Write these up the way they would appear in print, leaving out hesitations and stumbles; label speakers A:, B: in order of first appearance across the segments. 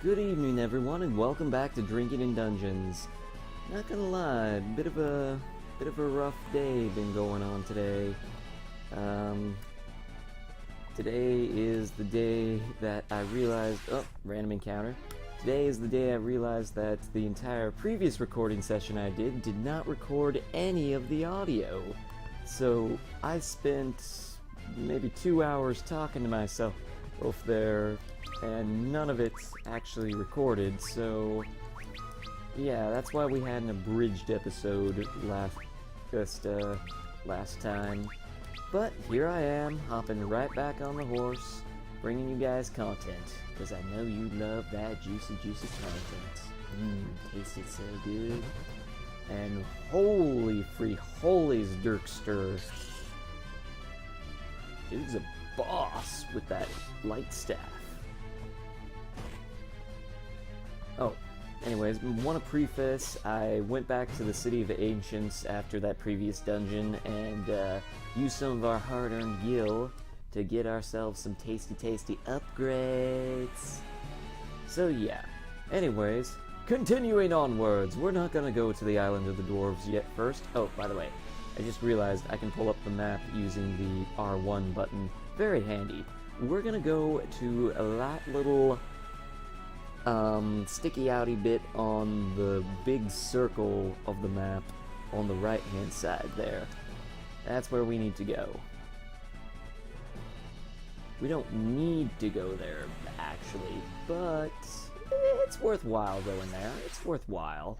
A: Good evening, everyone, and welcome back to Drinking in Dungeons. Not gonna lie, bit of a rough day been going on today. Today is the day that I realized. Oh, random encounter. Today is the day I realized that the entire previous recording session I did not record any of the audio. So I spent maybe 2 hours talking to myself over there, and none of it's actually recorded, so yeah, that's why we had an abridged episode last time. But here I am, hopping right back on the horse, bringing you guys content, because I know you love that juicy content. Tasted so good. And holy Dirkster. Dude's a boss with that light staff. Oh, anyways, want to preface, I went back to the City of Ancients after that previous dungeon and used some of our hard-earned gil to get ourselves some tasty upgrades. So yeah, anyways, continuing onwards, we're not gonna go to the Island of the Dwarves yet first. Oh, by the way, I just realized I can pull up the map using the R1 button. Very handy. We're gonna go to that little sticky outy bit on the big circle of the map on the right hand side there. That's where we need to go. We don't need to go there actually, but it's worthwhile going there. It's worthwhile.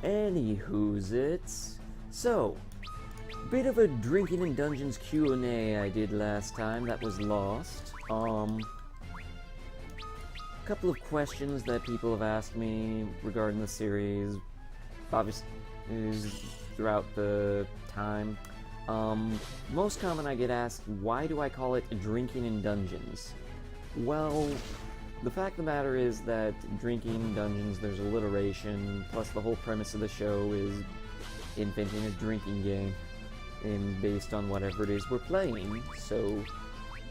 A: Anywho's it. So, bit of a Drinking in Dungeons Q&A I did last time that was lost. Couple of questions that people have asked me regarding the series, obviously, throughout the time. Most common I get asked, why do I call it Drinking in Dungeons? Well, the fact of the matter is that Drinking in Dungeons, there's alliteration, plus the whole premise of the show is inventing a drinking game and based on whatever it is we're playing, so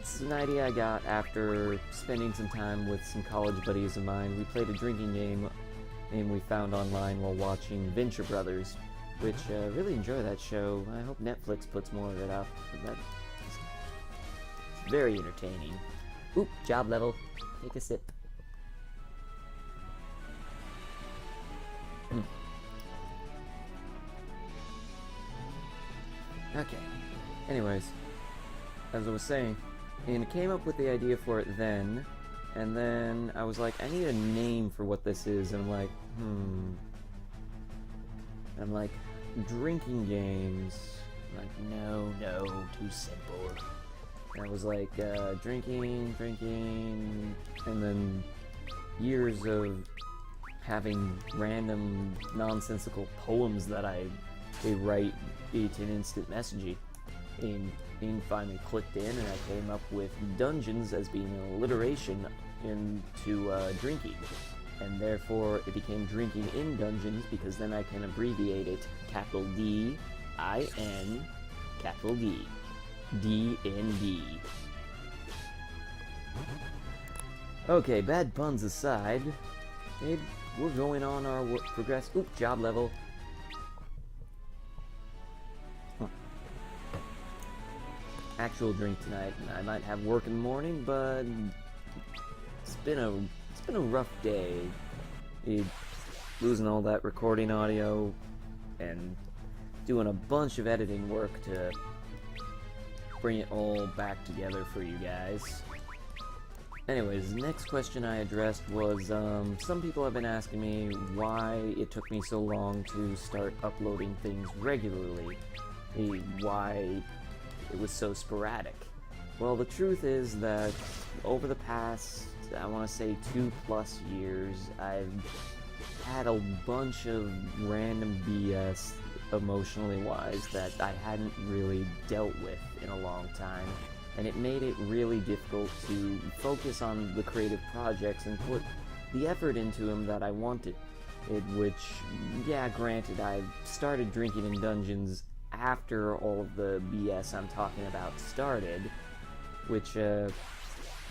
A: it's an idea I got after spending some time with some college buddies of mine. We played a drinking game and we found online while watching Venture Brothers, which really enjoy that show. I hope Netflix puts more of it out. That's very entertaining. Oop, job level. Take a sip. Okay. Anyways, as I was saying, and I came up with the idea for it then, and then I was like, I need a name for what this is, and I'm like, drinking games. I'm like, no, too simple. And I was like, drinking, and then years of having random nonsensical poems that they write into instant messaging. And finally clicked in, and I came up with dungeons as being an alliteration into drinking, and therefore it became Drinking in Dungeons, because then I can abbreviate it capital D-I-N, capital D, D-N-D. Okay, bad puns aside, we're going on our progress. Oop, job level. Actual drink tonight, and I might have work in the morning, but it's been a rough day. Losing all that recording audio and doing a bunch of editing work to bring it all back together for you guys. Anyways, the next question I addressed was, some people have been asking me why it took me so long to start uploading things regularly. Why it was so sporadic. Well, the truth is that over the past, I want to say 2+ years, I've had a bunch of random BS emotionally wise that I hadn't really dealt with in a long time, and it made it really difficult to focus on the creative projects and put the effort into them that I wanted. Which, yeah, granted, I started Drinking in Dungeons after all of the BS I'm talking about started, which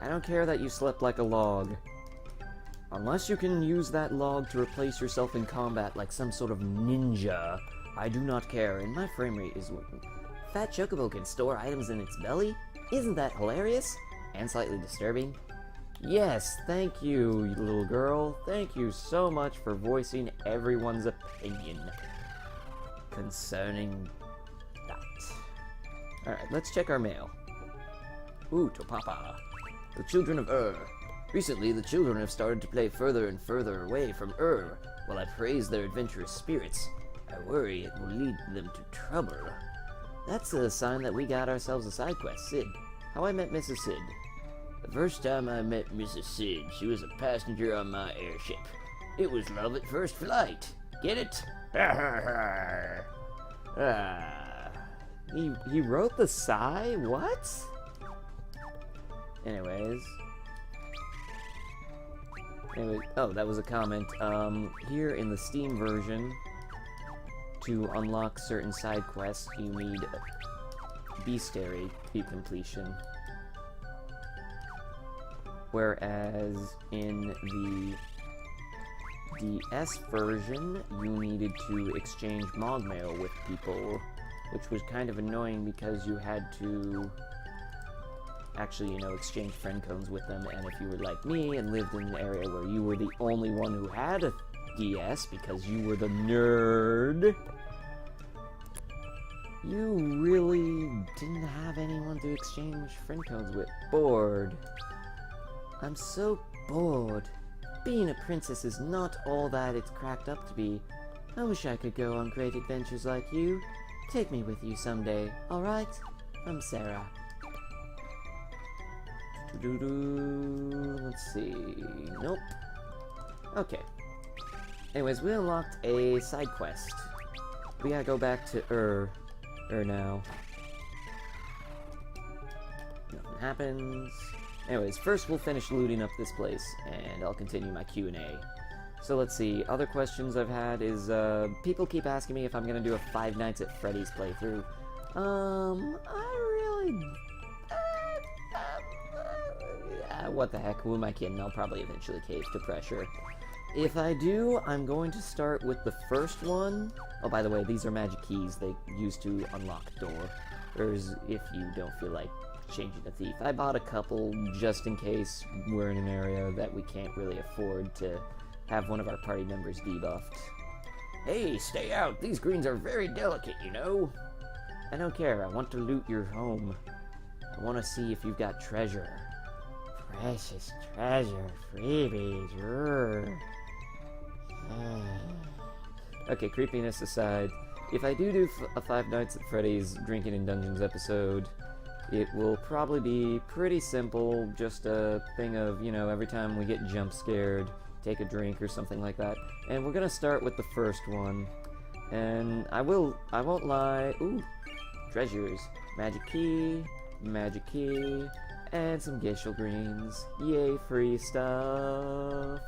A: I don't care that you slept like a log. Unless you can use that log to replace yourself in combat like some sort of ninja, I do not care, and my frame rate is working. Fat Chocobo can store items in its belly? Isn't that hilarious? And slightly disturbing? Yes, thank you, little girl. Thank you so much for voicing everyone's opinion concerning that. Alright, let's check our mail. Ooh, to Papa. The children of Recently, the children have started to play further and further away from While I praise their adventurous spirits, I worry it will lead them to trouble. That's a sign that we got ourselves a side quest, Sid. How I met Mrs. Sid. The first time I met Mrs. Sid, she was a passenger on my airship. It was love at first flight. Get it? He wrote the sigh? What? Anyways, oh, that was a comment. Here in the Steam version, to unlock certain side quests, you need bestiary completion. Whereas in the DS version, you needed to exchange Mogmail with people, which was kind of annoying because you had to actually, exchange friend codes with them, and if you were like me and lived in an area where you were the only one who had a DS because you were the nerd, you really didn't have anyone to exchange friend codes with. Bored. I'm so bored. Being a princess is not all that it's cracked up to be. I wish I could go on great adventures like you. Take me with you someday, alright? From Sarah. Let's see. Nope. Okay. Anyways, we unlocked a side quest. We gotta go back to now. Nothing happens. Anyways, first we'll finish looting up this place, and I'll continue my Q&A. So let's see, other questions I've had is, people keep asking me if I'm gonna do a Five Nights at Freddy's playthrough. What the heck, who am I kidding? I'll probably eventually cave to pressure. If I do, I'm going to start with the first one. Oh, by the way, these are magic keys they use to unlock doors if you don't feel like changing the thief. I bought a couple just in case we're in an area that we can't really afford to have one of our party members debuffed. Hey, stay out! These greens are very delicate, you know? I don't care, I want to loot your home. I want to see if you've got treasure. Precious treasure, freebies, Okay, creepiness aside, if I do a Five Nights at Freddy's Drinking in Dungeons episode, it will probably be pretty simple, just a thing of, every time we get jump scared, take a drink or something like that. And we're gonna start with the first one. And I won't lie, ooh, treasures, magic key, and some Geishel greens. Yay, free stuff.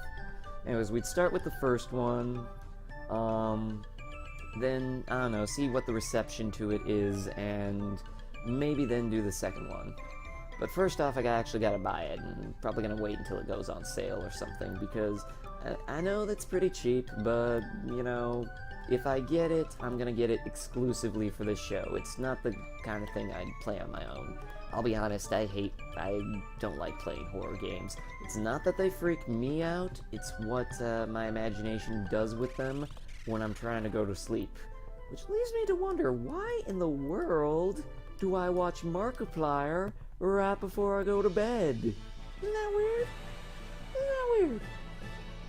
A: Anyways, we'd start with the first one. Then, I don't know, see what the reception to it is, and maybe then do the second one. But first off, I actually gotta buy it, and probably gonna wait until it goes on sale or something, because I know that's pretty cheap, but, if I get it, I'm gonna get it exclusively for this show. It's not the kind of thing I'd play on my own. I'll be honest, I don't like playing horror games. It's not that they freak me out, it's what my imagination does with them when I'm trying to go to sleep. Which leaves me to wonder, why in the world do I watch Markiplier right before I go to bed? Isn't that weird? Isn't that weird?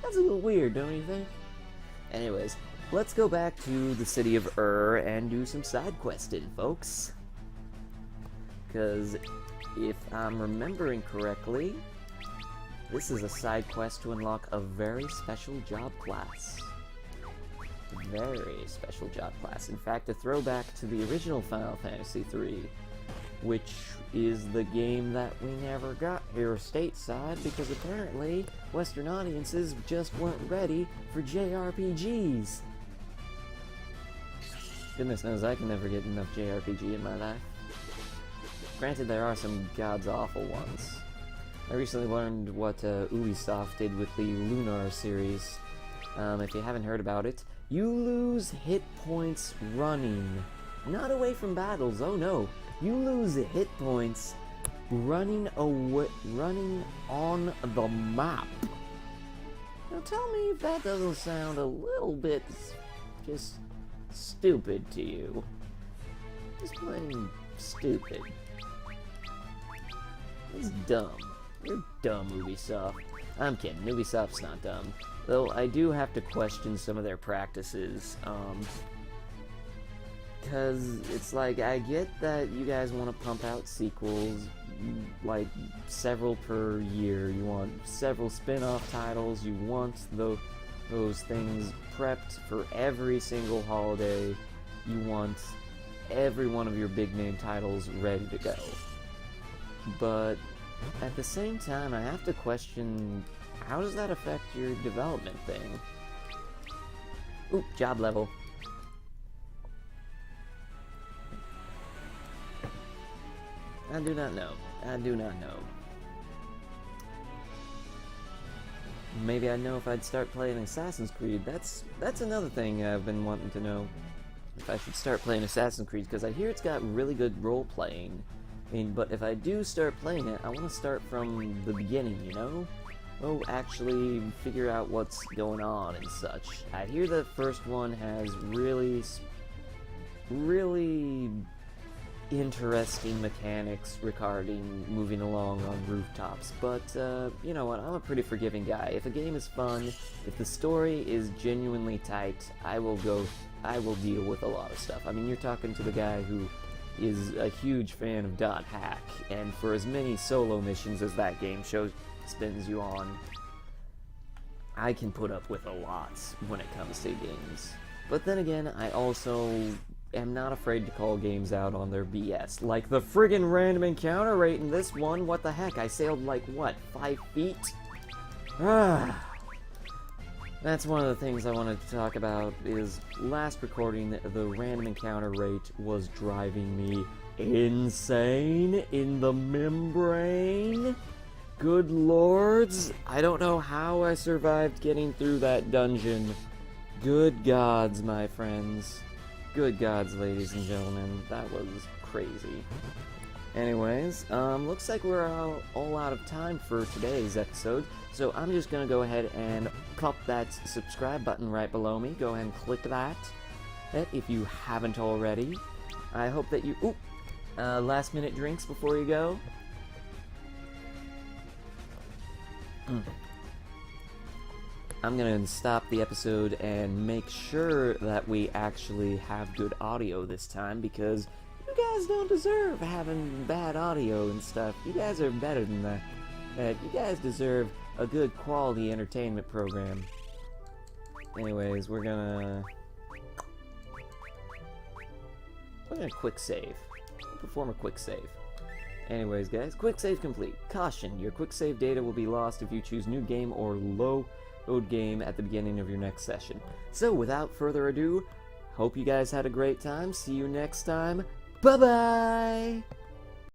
A: That's a little weird, don't you think? Anyways, let's go back to the city of and do some side questing, folks. Because if I'm remembering correctly, this is a side quest to unlock a very special job class. Very special job class. In fact, a throwback to the original Final Fantasy III, which is the game that we never got here stateside because apparently Western audiences just weren't ready for JRPGs. Goodness knows I can never get enough JRPG in my life. Granted, there are some gods awful ones. I recently learned what Ubisoft did with the Lunar series. If you haven't heard about it, you lose hit points running. Not away from battles, oh no. You lose hit points running on the map. Now tell me if that doesn't sound a little bit just stupid to you. Just plain stupid. It's dumb. You're dumb, Ubisoft. I'm kidding, Ubisoft's not dumb. Though I do have to question some of their practices, because it's like, I get that you guys want to pump out sequels, like, several per year. You want several spin-off titles, you want those things prepped for every single holiday, you want every one of your big-name titles ready to go. But at the same time, I have to question, how does that affect your development thing? Ooh, job level. I do not know. I do not know. Maybe I'd know if I'd start playing Assassin's Creed. That's another thing I've been wanting to know. If I should start playing Assassin's Creed, because I hear it's got really good role-playing. But if I do start playing it, I want to start from the beginning, you know? Oh, actually figure out what's going on and such. I hear the first one has really interesting mechanics regarding moving along on rooftops, but you know what, I'm a pretty forgiving guy. If a game is fun, if the story is genuinely tight, I will deal with a lot of stuff. I mean, you're talking to the guy who is a huge fan of .hack, and for as many solo missions as that game spins you on, I can put up with a lot when it comes to games. But then again, I also am not afraid to call games out on their BS. Like the friggin' random encounter rate in this one, what the heck, I sailed like, what, 5 feet? That's one of the things I wanted to talk about, is last recording, the random encounter rate was driving me insane in the membrane. Good lords, I don't know how I survived getting through that dungeon. Good gods, my friends. Good gods, ladies and gentlemen. That was crazy. Anyways, looks like we're all out of time for today's episode, so I'm just gonna go ahead and pop that subscribe button right below me. Go ahead and click that if you haven't already. I hope that you... Ooh! Last minute drinks before you go. I'm gonna stop the episode and make sure that we actually have good audio this time, because you guys don't deserve having bad audio and stuff. You guys are better than that. You guys deserve a good quality entertainment program. Anyways, we're gonna quick save. Perform a quick save. Anyways, guys, quick save complete. Caution, your quick save data will be lost if you choose new game or load game at the beginning of your next session. So, without further ado, hope you guys had a great time. See you next time. Bye-bye!